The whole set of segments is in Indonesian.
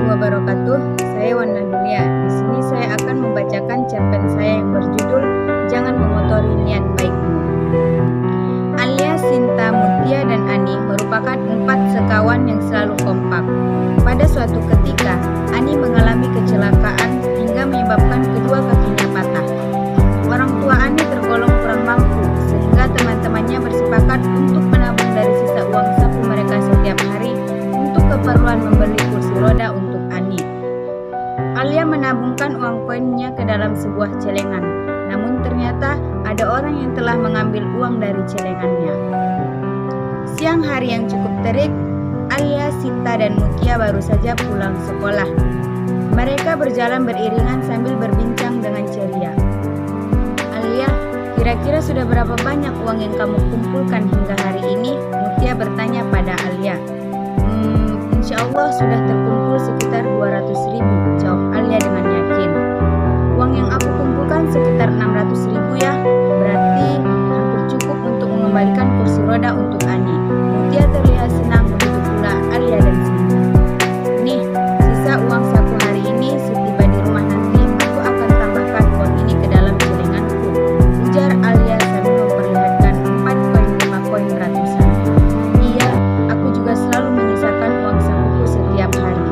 wabarakatuh. Saya Wanda Dulia. Di sini saya akan membacakan cerpen saya yang berjudul Jangan Mengotori Niat Baikmu. Alia, Sinta, Mutia, dan Ani merupakan 4 sekawan yang selalu kompak. Pada suatu ketika, Ani mengalami kecelakaan hingga menyebabkan kedua kakinya patah. Orang tua Ani tergolong kurang mampu, sehingga teman-temannya bersepakat untuk menabung dari sisa uang saku mereka setiap hari untuk keperluan membeli kursi roda untuk Ani. Alia menabungkan uang koinnya ke dalam sebuah celengan, namun ternyata ada orang yang telah mengambil uang dari celengannya. Siang hari yang cukup terik, Alia, Sinta, dan Mutia baru saja pulang sekolah. Mereka berjalan beriringan sambil berbincang dengan ceria. Alia, kira-kira sudah berapa banyak uang yang kamu kumpulkan hingga hari ini? Mutia bertanya pada Alia. Insya Allah sudah terkumpul sekitar 200.000, jawab Alia dengan yakin. Uang yang aku kumpulkan sekitar 600.000 ya, berarti hampir cukup untuk mengembalikan kursi roda untuk Ani. Mutia terlihat senang, begitu pula Alia dan Sinta. Nih, sisa uang saku hari ini, setiba di rumah nanti aku akan tambahkan uang ini ke dalam celenganku, ujar Alia sambil memperlihatkan 4 koin 5 koin ratusan. Iya, aku juga selalu menyisakan uang sakuku setiap hari,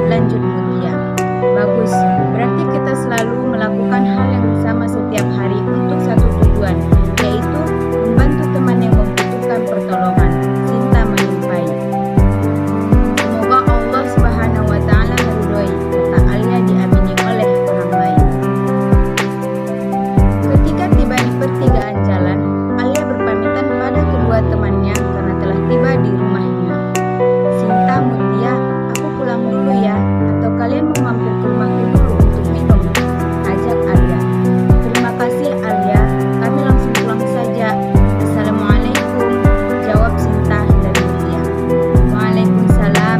lanjut Mutia. Bagus, berarti kita selalu melakukan hal yang sama setiap hari untuk satu tujuan, yaitu membantu teman yang membutuhkan pertolongan. Sinta menyupai. Semoga Allah Subhanahu wa Ta'ala meridhoi, kata Alia diamini oleh orang lain. Ketika tiba di pertigaan jalan, Alia berpamitan pada kedua temannya karena telah tiba di rumahnya. Sinta, Mutia, aku pulang dulu ya, atau kalian mau mampir ke rumahku dulu untuk minum, ajak Alia. Terima kasih Alia, kami langsung pulang saja. Assalamualaikum, jawab Sinta dan Mutia. Waalaikumsalam,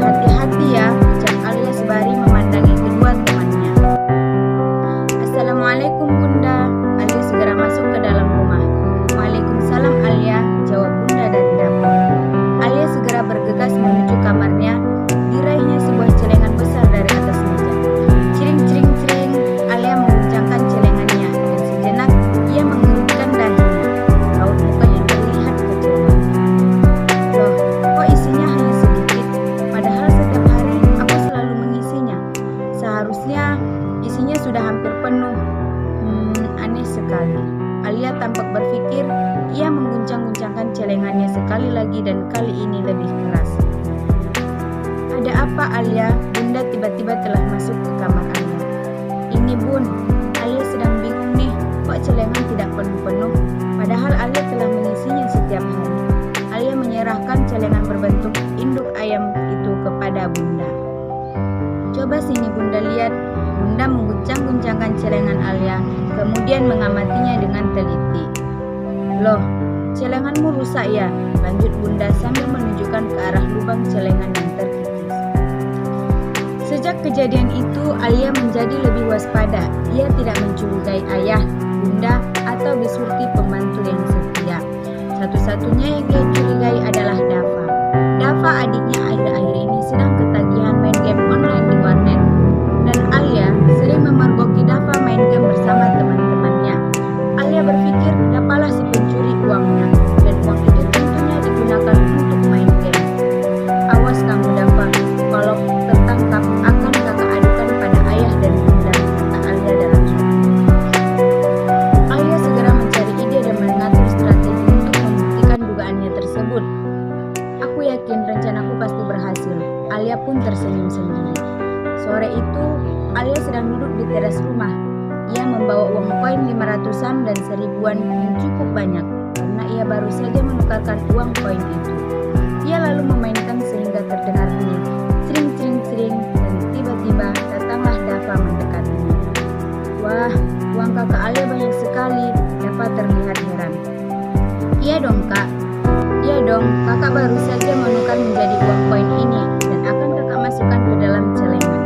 hati-hati ya, ucap Alia sembari memandangi kedua temannya. Assalamualaikum Bunda. Alia segera masuk ke dalam rumah. Waalaikumsalam Alia, jawab Bunda dari dapur. Alia segera bergegas menuju kamarnya. Diraihnya sebuah celengan besar dari atas meja. Cering cering cering, Alia menguncangkan celengannya dan sejenak ia mengerutkan dahinya. Raut mukanya terlihat kecewa. Loh, kok isinya hanya sedikit? Padahal setiap hari aku selalu mengisinya. Seharusnya isinya sudah hampir penuh. Aneh sekali. Alia tampak berpikir. Ia mengguncang-guncangkan celengannya sekali lagi dan kali ini lebih keras. Ada apa Alia? Bunda tiba-tiba telah masuk ke kamar Alia. Ini Bun, Alia sedang bingung nih, kok celengan tidak penuh-penuh, padahal Alia telah mengisinya setiap hari. Alia menyerahkan celengan berbentuk induk ayam itu kepada Bunda. Coba sini Bunda lihat. Bunda mengguncang-guncangkan celengan Alia, kemudian mengamatinya dengan teliti. Loh, celenganmu rusak ya? Lanjut Bunda sambil menunjukkan ke arah lubang celengan yang terkikis. Sejak kejadian itu, Alia menjadi lebih waspada. Ia tidak mencurigai ayah, Bunda, atau Bisurti pembantu yang setia. Satu-satunya yang ia curigai adalah Dafa. Dafa adiknya akhir-akhir ini sedang ketagihan main game online di warnet. Dan Alia sering memergoki Dafa main game bersama teman-temannya. Alia berpikir Dapalah si pencuri uangnya, dan uang itu tentunya digunakan untuk main game. Awas kamu Dafa, kalau tertangkap akan kakak adukan pada ayah dan bunda, kata Alia dalam hati. Alia segera mencari ide dan mengatur strategi untuk membuktikan dugaannya tersebut. Aku yakin rencanaku pasti berhasil. Alia pun tersenyum sendiri. Sore itu, Alia sedang duduk di teras rumah. Ia membawa uang koin 500-an dan 1000-an yang cukup banyak, karena ia baru saja menukarkan uang koin itu. Ia lalu memainkan sehingga terdengar bunyi cering cering cering, dan tiba-tiba datanglah Dafa mendekatinya. Wah, uang kakak Alia banyak sekali. Dafa terlihat heran. Iya dong kak, kakak baru saja menukar menjadi uang koin ini dan akan kakak masukkan ke dalam celengan.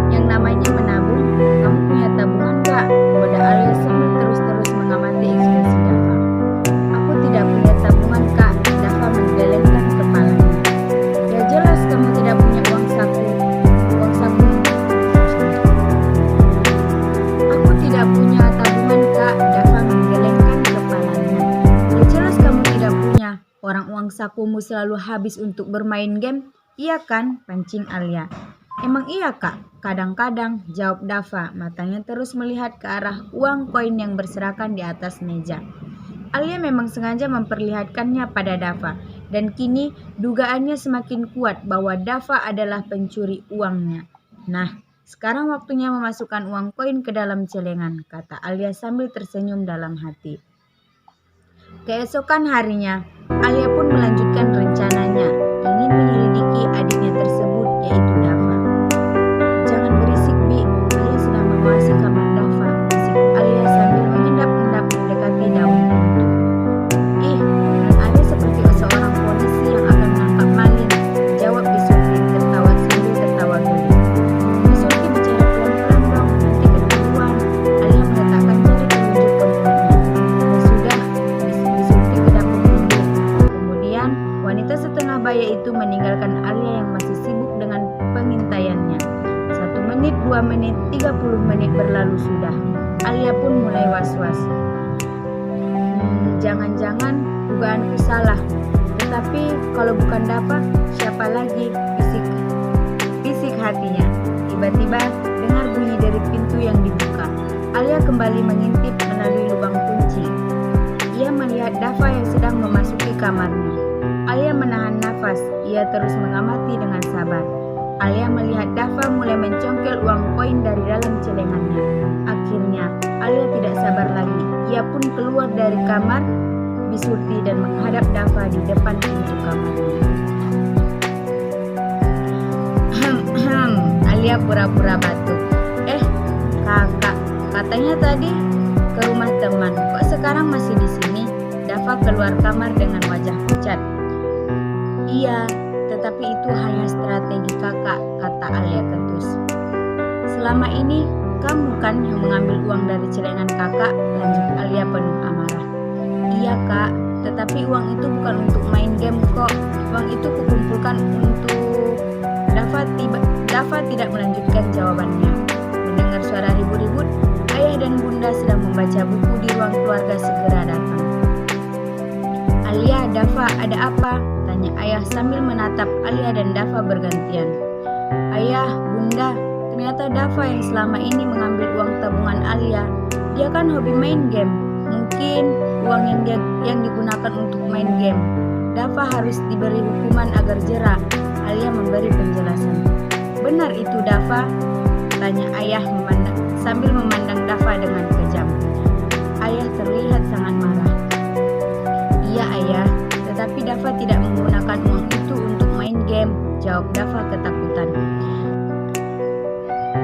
Yang namanya menabung, kamu punya tabungan kak? Boda Alia sambil terus-terus mengamati ekspresi Dafa. Aku tidak punya tabungan kak, Dafa menggelengkan kepalanya. Ya jelas kamu tidak punya uang saku, Orang uang sakumu selalu habis untuk bermain game, iya kan? Pancing Alia. Emang iya kak? Kadang-kadang, jawab Dava, matanya terus melihat ke arah uang koin yang berserakan di atas meja. Alia memang sengaja memperlihatkannya pada Dava, dan kini dugaannya semakin kuat bahwa Dava adalah pencuri uangnya. Nah, sekarang waktunya memasukkan uang koin ke dalam celengan, kata Alia sambil tersenyum dalam hati. Keesokan harinya, Alia pun melanjutkan rencananya, ingin menyelidiki adiknya tersebut, yaitu Dava. Jangan berisik, Bi. Alia sedang mengawasi kamar Dava, bisik Alia sambil mengendap-endap mendekati daun pintu. Ih, Alia seperti seorang polisi yang akan menangkap maling, jawab Bisurti tertawa sambil tertawa geli. Bisurti bicara pelan-pelan dong, nanti ketahuan. Alia meletakkan jari telunjuk ke mulutnya. Ya sudah, Bisurti kedap menunduk. Kemudian, wanita setengah baya itu meninggalkan Alia yang masih sibuk dengan pengintaiannya. 1 menit, 2 menit, 30 menit berlalu sudah. Alia pun mulai was-was. Jangan-jangan dugaanku salah. Tetapi kalau bukan Dava, siapa lagi? Bisik hatinya. Tiba-tiba dengar bunyi dari pintu yang dibuka. Alia kembali mengintip melalui lubang kunci. Ia melihat Dava yang sedang memasuki kamarnya. Alia menahan nafas. Ia terus mengamati dengan sabar. Alia melihat Dava mulai mencongkel uang koin dari dalam celengannya. Akhirnya, Alia tidak sabar lagi. Ia pun keluar dari kamar Bisurti dan menghadap Dava di depan pintu kamarnya. Alia pura-pura batuk. Kakak, katanya tadi ke rumah teman. Kok sekarang masih di sini? Dava keluar kamar dengan wajah pucat. Iya, tetapi itu hanya strategi kakak, kata Alia ketus. Selama ini, kamu kan yang mengambil uang dari celengan kakak, lanjut Alia penuh amarah. Iya kak, tetapi uang itu bukan untuk main game kok. Uang itu kukumpulkan untuk... Dava tidak melanjutkan jawabannya. Mendengar suara ribut-ribut, ayah dan bunda sedang membaca buku di ruang keluarga segera datang. Alia, Dava, ada apa? Tanya ayah sambil menatap Alia dan Dava bergantian. Ayah, bunda, ternyata Dava yang selama ini mengambil uang tabungan Alia. Dia kan hobi main game. Mungkin uang yang digunakan untuk main game. Dava harus diberi hukuman agar jera. Alia memberi penjelasan. Benar itu Dava? Tanya ayah sambil memandang Dava dengan kejam. Ayah terlihat sangat marah. Iya ayah, tetapi Dava tidak menggunakan uang itu untuk main game, jawab Dava ketakutan.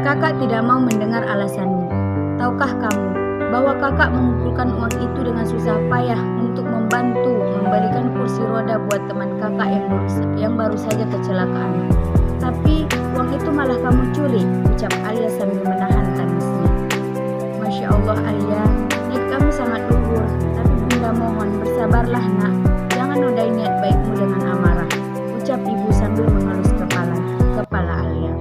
Kakak tidak mau mendengar alasanmu. Tahukah kamu bahwa kakak mengumpulkan uang itu dengan susah payah untuk membantu membelikan kursi roda buat teman kakak yang baru saja kecelakaan. Tapi uang itu malah kamu curi, ucap Alia sambil menahan tangisnya. Masya Allah Alia, niat kamu sangat luhur, tapi bunda mohon bersabarlah nak, jangan nodai niat baikmu dengan amarah, ucap ibu sambil mengelus kepala Alia.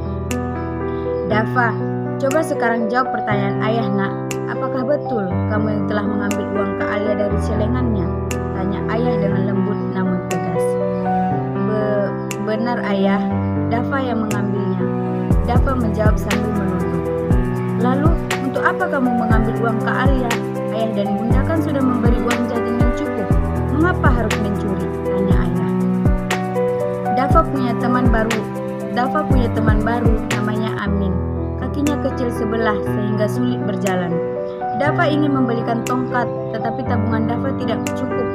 Dava, coba sekarang jawab pertanyaan ayah nak. Apakah betul kamu yang telah mengambil uang ke Alia dari celengannya? Tanya ayah dengan lembut namun tegas. Benar ayah, Dava yang mengambilnya. Dava menjawab sambil menunduk. Lalu, untuk apa kamu mengambil uang ke Alia? Ayah dan bunda kan sudah memberi uang jajan yang cukup. Mengapa harus mencuri? Tanya ayah. Dava punya teman baru namanya Amin. Kakinya kecil sebelah sehingga sulit berjalan. Dava ingin membelikan tongkat, tetapi tabungan Dava tidak cukup.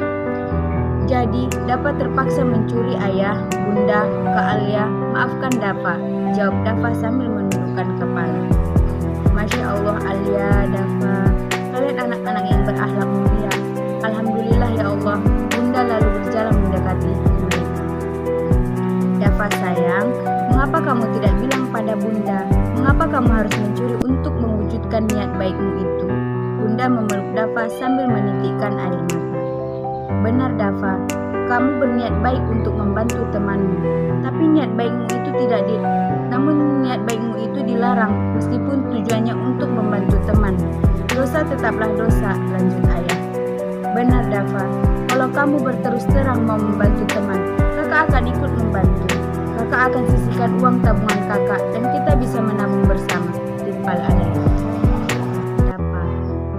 Jadi, Dava terpaksa mencuri ayah, bunda, ke Alia. Maafkan Dava, jawab Dava sambil menundukkan kepala. Masya Allah Alia, Dava, kalian anak-anak yang berakhlak mulia. Alhamdulillah ya Allah, bunda lalu berjalan mendekati mereka. Dava sayang, mengapa kamu tidak bilang pada bunda? Mengapa kamu harus mencuri untuk mewujudkan niat baikmu itu? Bunda memeluk Dava sambil menitikkan air mata. Benar Dava, kamu berniat baik untuk membantu temanmu. Tapi niat baikmu itu dilarang meskipun tujuannya untuk membantu teman. Dosa tetaplah dosa, lanjut ayah. Benar Dava, Kalau kamu berterus terang mau membantu teman, kakak akan ikut membantu. Kakak akan sisihkan uang tabungan kakak dan kita bisa menabung bersama. Timpal Alia.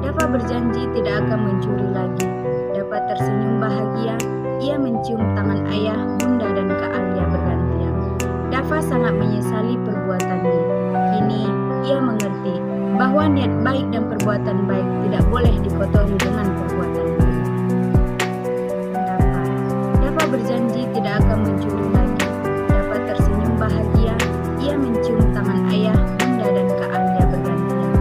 Dava berjanji tidak akan mencuri lagi. Dava tersenyum bahagia. Ia mencium tangan ayah, bunda dan Kak Alia bergantian. Dava sangat menyesali perbuatannya. Kini ia mengerti bahwa niat baik dan perbuatan baik tidak boleh dikotori dengan perbuatan buruk. Dava berjanji tidak akan mencuri lagi. Dava tersenyum bahagia. Ia mencium tangan ayah, bunda dan Kak Alia bergantian.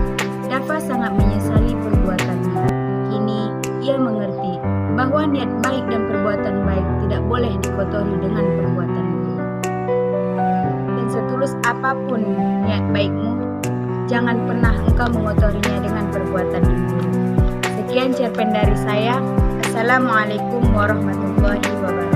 Dava sangat menyesali perbuatannya. Kini ia mengerti bahwa niat baik dan perbuatan baik tidak boleh dikotori dengan perbuatan buruk. Dan setulus apapun niat baikmu, jangan pernah engkau mengotorinya dengan perbuatan yang buruk. Sekian cerpen dari saya. Assalamualaikum warahmatullahi wabarakatuh.